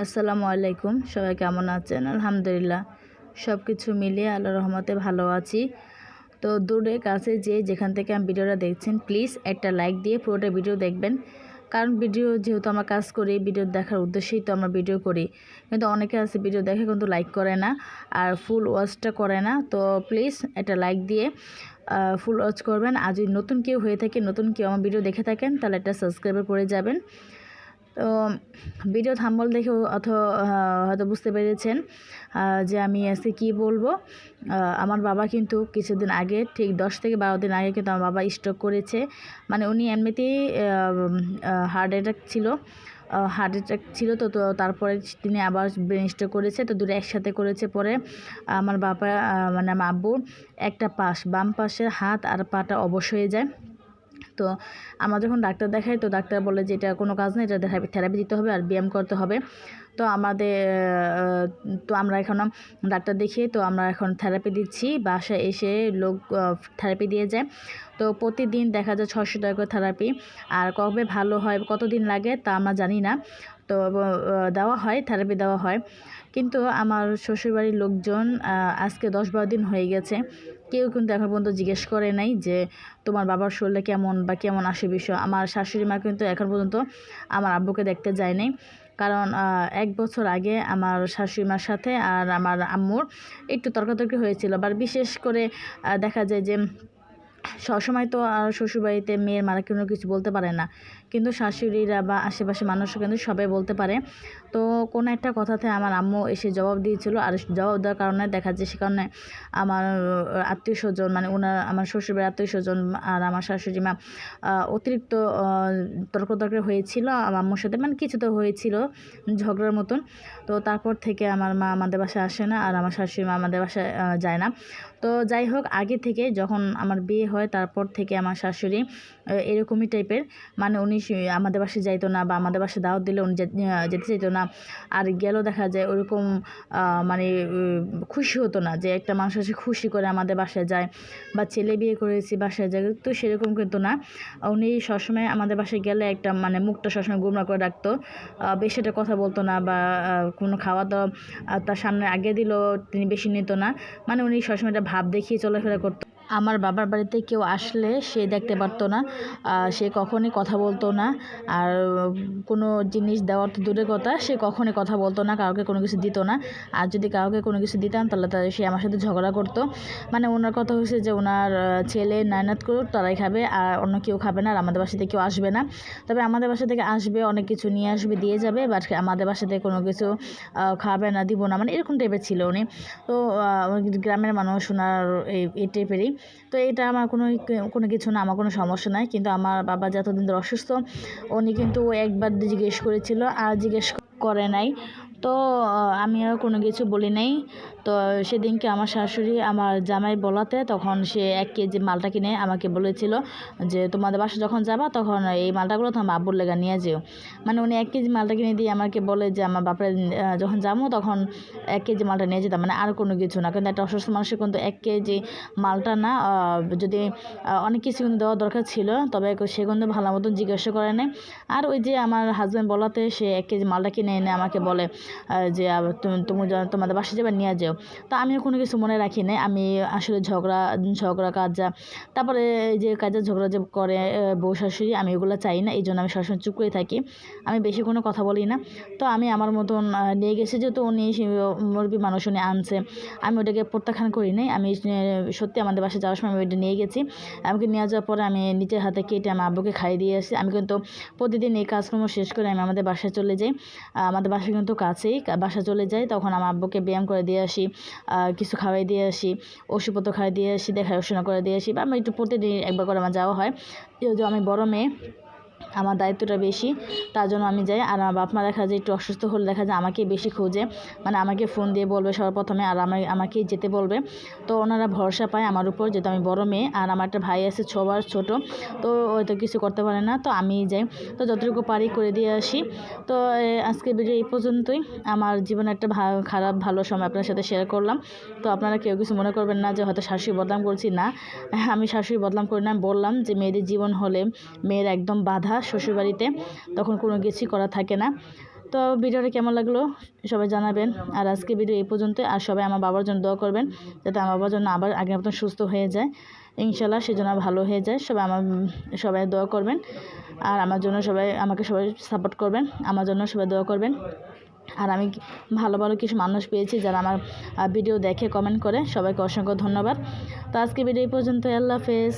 আসসালামু আলাইকুম। সবাই কেমন আছেন? আলহামদুলিল্লাহ সব কিছু মিলিয়ে আল্লাহর রহমতে ভালো আছি। তো দূরে কাছে যেখান থেকে আমি ভিডিওটা দেখছেন প্লিজ একটা লাইক দিয়ে পুরোটা ভিডিও দেখবেন। কারণ ভিডিও যেহেতু আমরা কাজ করি, ভিডিও দেখার উদ্দেশ্যেই তো আমরা ভিডিও করি। কিন্তু অনেকে আছে ভিডিও দেখে কিন্তু লাইক করে না আর ফুল ওয়াচটা করে না। তো প্লিজ একটা লাইক দিয়ে ফুল ওয়াচ করবেন। আর যদি নতুন কেউ হয়ে থাকে, নতুন কেউ আমার ভিডিও দেখে থাকেন, তাহলে একটা সাবস্ক্রাইব করে যাবেন। তো ভিডিও থাম্বনেল দেখে হয়তো বুঝতে পেরেছেন যে আমি আজকে কী বলবো। আমার বাবা কিন্তু কিছুদিন আগে, ঠিক 10 থেকে 12 দিন আগে কিন্তু আমার বাবা স্ট্রোক করেছে। মানে উনি এমনিতেই হার্ট অ্যাটাক ছিল তো তারপরে তিনি আবার ব্রেন স্ট্রোক করেছে। তো দুটো একসাথে করেছে। পরে আমার বাবা মানে আমার আব্বুর একটা পাশ, বাম পাশের হাত আর পাটা অবশ হয়ে যায়। তো আমরা যখন ডাক্তার দেখাই, তো ডাক্তার বলে যে এটা কোনো কাজ নেই, এটা থেরাপি দিতে হবে আর ব্যায়াম করতে হবে। তো আমরা এখন ডাক্তার দেখিয়ে তো আমরা এখন থেরাপি দিচ্ছি। বাসায় এসে লোক থেরাপি দিয়ে যায়। তো প্রতিদিন দেখা যায় 600 টাকা করে থেরাপি। আর কবে ভালো হয়, কতদিন লাগে তা আমরা জানি না। তো থেরাপি দেওয়া হয়। কিন্তু আমার শ্বশুরবাড়ির লোকজন আজকে 10-12 দিন হয়ে গেছে, কেউ কিন্তু এখন পর্যন্ত জিজ্ঞেস করে নাই যে তোমার বাবার শরীরে কেমন বা কেমন আসে বিষয়। আমার শাশুড়ি মা কিন্তু এখন পর্যন্ত আমার আব্বুকে দেখতে যায় নাই। কারণ 1 বছর আগে আমার শাশুড়ি মার সাথে আর আমার আম্মুর একটু তর্কাতর্কি হয়েছিল। আবার বিশেষ করে দেখা যায় যে সবসময় তো আর শ্বশুরবাড়িতে মেয়ের মারা কোনো কিছু বলতে পারে না, কিন্তু শাশুড়িরা বা আশেপাশে মানুষও কিন্তু সবাই বলতে পারে। তো কোনো একটা কথাতে আমার আম্মু এসে জবাব দিয়েছিল, আর জবাব দেওয়ার কারণে দেখা যায় সে কারণে আমার আত্মীয় স্বজন, মানে আমার শ্বশুরবাড়ির আত্মীয় স্বজন আর আমার শাশুড়ি মা অতিরিক্ত তর্কতর্ক হয়েছিল আমার আম্মুর সাথে, মানে কিছু তো হয়েছিল ঝগড়ার মতন। তো তারপর থেকে আমার মা আমাদের বাসায় আসে না আর আমার শাশুড়ি মা আমাদের বাসায় যায় না। তো যাই হোক, আগে থেকে যখন আমার বিয়ে হয় তারপর থেকে আমার শাশুড়ি এরকমই টাইপের, মানে উনি আমাদের বাসায় যাইতো না বা আমাদের বাসায় দাওয়াত দিলে উনি যেতে চাইতো না। আর গেলেও দেখা যায় ওরকম মানে খুশি হতো না যে একটা মানুষ এসে খুশি করে আমাদের বাসায় যায় বা ছেলে বিয়ে করেছি বাসায় যায়, তো সেরকম কিন্তু না। উনি সবসময় আমাদের বাসায় গেলে একটা মানে মুখটা সবসময় গোমরা করে রাখতো, বেশি একটা কথা বলতো না বা কোনো খাওয়া দাওয়া তার সামনে আগে দিলেও তিনি বেশি নিত না। মানে উনি সবসময় একটা ভাব দেখিয়ে চলাফেরা করতো। আমার বাবার বাড়িতে কেউ আসলে সে দেখতে পারতো না, সে কখনই কথা বলতো না। আর কোনো জিনিস দেওয়ার তো দূরের কথা, সে কখনই কথা বলতো না, কাউকে কোনো কিছু দিত না। আর যদি কাউকে কোনো কিছু দিতাম তাহলে সে আমার সাথে ঝগড়া করতো। মানে ওনার কথা হচ্ছে যে ওনার ছেলে নায়নাত করুক, তারাই খাবে আর অন্য কেউ খাবে না, আর আমাদের বাসা থেকে কেউ আসবে না। তবে আমাদের বাসা থেকে আসবে, অনেক কিছু নিয়ে আসবে, দিয়ে যাবে, বাট আমাদের বাসা থেকে কোনো কিছু খাবে না, দিব না, মানে এরকম টাইপের ছিল উনি। তো গ্রামের মানুষ ওনার এই টাইপেরই। তো এটা আমার কোনো কিছু না, আমার কোনো সমস্যা নাই। কিন্তু আমার বাবা যতদিন ধরে অসুস্থ, উনি কিন্তু একবার জিজ্ঞেস করেছিল আর জিজ্ঞেস করে নাই। তো আমি আর কোনো কিছু বলি নাই। তো সেদিনকে আমার শাশুড়ি আমার জামাই বলাতে তখন সে 1 কেজি মালটা কিনে আমাকে বলেছিল যে তোমাদের বাসা যখন যাবা তখন এই মালটাগুলো তোমার আব্বুর লেগা নিয়ে যেও। মানে উনি 1 কেজি মালটা কিনে দিয়ে আমাকে বলে যে আমার বাপের যখন যাবো তখন 1 কেজি মালটা নিয়ে যেতাম, মানে আর কোনো কিছু না। কিন্তু একটা অসুস্থ মানুষের কিন্তু 1 কেজি মালটা না, যদি অনেক কিছু কিন্তু দেওয়া দরকার ছিল, তবে সে কিন্তু ভালো মতন জিজ্ঞাসা করে নেয়। আর ওই যে আমার হাজব্যান্ড বলাতে সে 1 কেজি মালটা কিনে এনে আমাকে বলে যে তুমি তোমাদের বাসায় যাবে নিয়ে যাও। তো আমিও কোনো কিছু মনে রাখি নাই। আমি আসলে ঝগড়া কাজা, তারপরে এই যে কাজের ঝগড়া যে করে বউ শাশুড়ি, আমি ওগুলো চাই না। এই জন্য আমি সবসময় চুপ করে থাকি, আমি বেশি কোনো কথা বলি না। তো আমি আমার মতন নিয়ে গেছি, যেহেতু উনি মুরগি মানুষ উনি আনছে, আমি ওটাকে প্রত্যাখ্যান করি নাই। আমি সত্যি আমাদের বাসায় যাওয়ার সময় আমি ওইটা নিয়ে গেছি। আমাকে নিয়ে যাওয়ার পরে আমি নিজের হাতে কেটে আমার আব্বুকে খাইয়ে দিয়ে আসি। আমি কিন্তু প্রতিদিন এই কাজকর্ম শেষ করে আমি আমাদের বাসায় চলে যাই। আমাদের বাসা কিন্তু কাছেই, বাসা চলে যাই, তখন আমার আব্বুকে ব্যায়াম করে দিয়ে আসি, কিছু খাওয়াই দিয়ে আসি, ওষুধপত্র খাইয়ে দিয়ে আসি, দেখাশোনা করে দিয়ে আসি, বা আমি একটু প্রতিদিন একবার করে আমার যাওয়া হয়। যেহেতু আমি বড় মেয়ে, আমার দায়িত্বটা বেশি, তার জন্য আমি যাই। আর আমার বাপ মা দেখা যায় একটু অসুস্থ হলে দেখা যায় আমাকে বেশি খোঁজে, মানে আমাকে ফোন দিয়ে বলবে সর্বপ্রথমে, আর আমাকেই যেতে বলবে। তো ওনারা ভরসা পায় আমার উপর, যেহেতু আমি বড় মেয়ে আর আমার একটা ভাই আছে 6 বার ছোট, তো হয়তো কিছু করতে পারে না, তো আমিই যাই। তো যতটুকু পারি করে দিয়ে আসি। তো আজকের ভিডিও এই পর্যন্তই। আমার জীবনে একটা খারাপ ভালো সময় আপনার সাথে শেয়ার করলাম। তো আপনারা কেউ কিছু মনে করবেন না যে হয়তো শাশুড়ি বদনাম করছি, না, আমি শাশুড়ি বদনাম করি না। বললাম যে মেয়েদের জীবন হলে মেয়ের একদম বাধা শ্বশুরবাড়িতে, তখন কোনো কিছুই করা থাকে না। তো ভিডিওটা কেমন লাগলো সবাই জানাবেন। আর আজকে ভিডিও এই পর্যন্ত। আর সবাই আমার বাবার জন্য দোয়া করবেন, যাতে আমার বাবার জন্য আবার আগের মতন সুস্থ হয়ে যায়, ইনশাল্লাহ সেজন্য ভালো হয়ে যায়। সবাই দোয়া করবেন। আর আমার জন্য আমাকে সবাই সাপোর্ট করবেন, আমার জন্য সবাই দোয়া করবেন। আর আমি ভালো ভালো কিছু মানুষ পেয়েছি যারা আমার ভিডিও দেখে কমেন্ট করে, সবাইকে অসংখ্য ধন্যবাদ। তো আজকে ভিডিও এই পর্যন্ত। আল্লাহ হাফেজ।